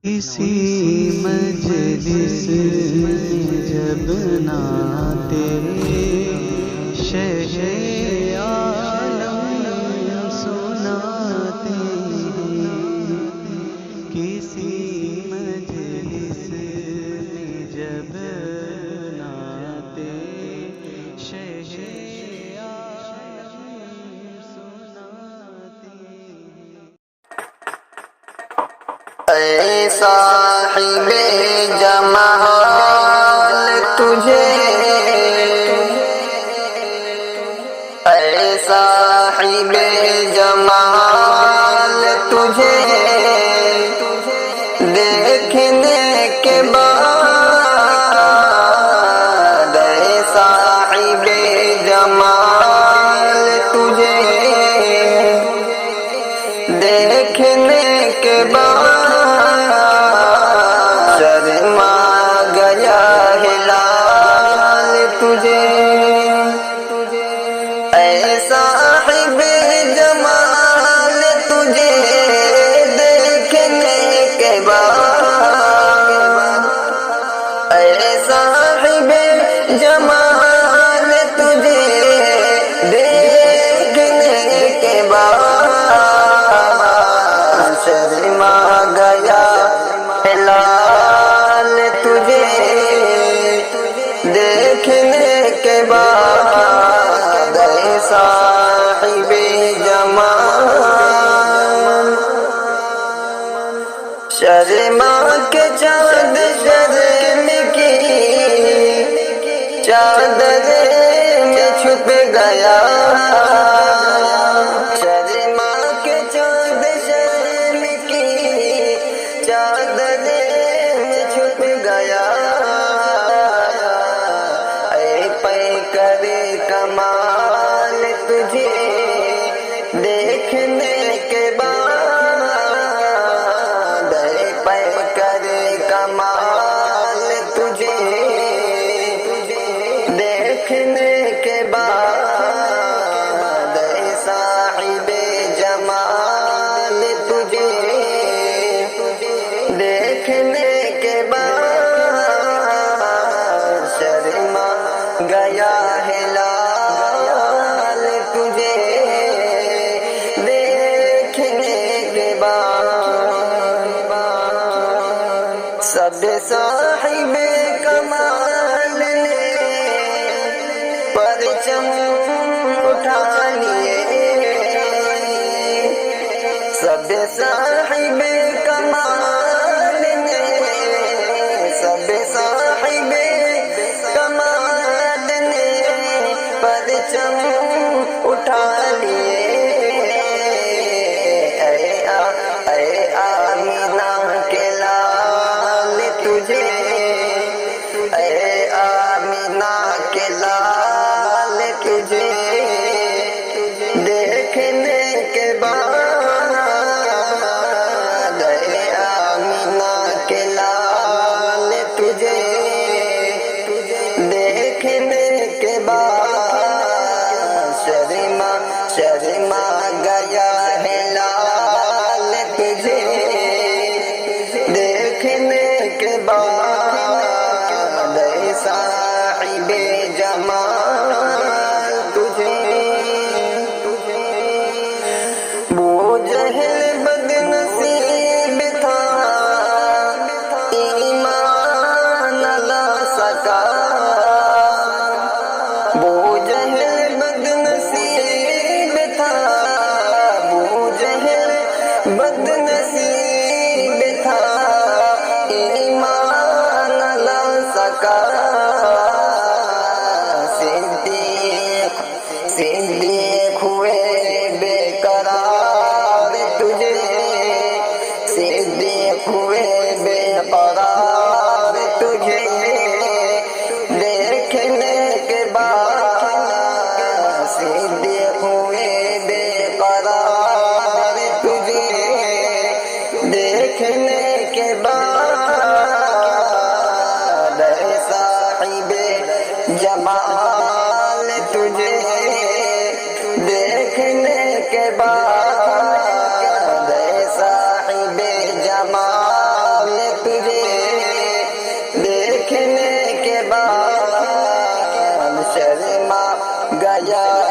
اسی مجلس میں جب ناتے شہ عالم سناتے ہیں، کسی مجلس میں جب ناتے شہ عالم سناتے ہیں۔ اے صاحب جمال تجھے، اے صاحب جمال تجھے دیکھنے کے بعد، اے صاحب جمال تجھے دیکھنے کے بعد شرما گیا ہے لال تجھے، اے صاحب جمال تجھے دیکھنے کے بعد، اے صاحب جمال تجھے دیکھنے کے بعد شرما گیا ہے لال تجھے دیکھنے کے بعد، اے صاحب جمال شرما کے چاند شرم کی چادر میں چھپ گیا، شرما کے چاند شرم کی چادر میں چھپ گیا، اے پیکر کمال تجھے دیکھنے کے بعد، اے پیکر کمال تجھے دیکھنے کے بعد، اے صاحب جمال تجھے دیکھنے کے بعد شرما گیا ہے لال تجھے دیکھنے کے بعد، سب صاحب کمال نے پرچم اٹھا لیے، سب صاحب کمال نے، سب صاحب کمال نے پرچم اٹھا لیے، اے آمینہ کے لال تجھے، اے آمینہ کے لال تجھے دیکھنے کے بعد، اے آمینہ کے لال تجھے دیکھنے کے بعد شرما گیا ہے لال تجھے دیکھنے کے بعد، اے صاحب جمال تجھے بو جہل بد نصیب تھا ایمان لا سکا، بو جہل بد نصیب تھا، بو جہل بد نصیب تھا ایمان لا سکا، صدیق ہوئے بے قرار تجھے، صدیق ہوئے بے قرار تجھے دیکھنے کے بعد، صدیق ہوئے بے قرار تجھے دیکھنے کے بعد، اے صاحب جمال تجھے دیکھنے کے بعد، اے صاحب جمال تجھے دیکھنے کے بعد شرما گیا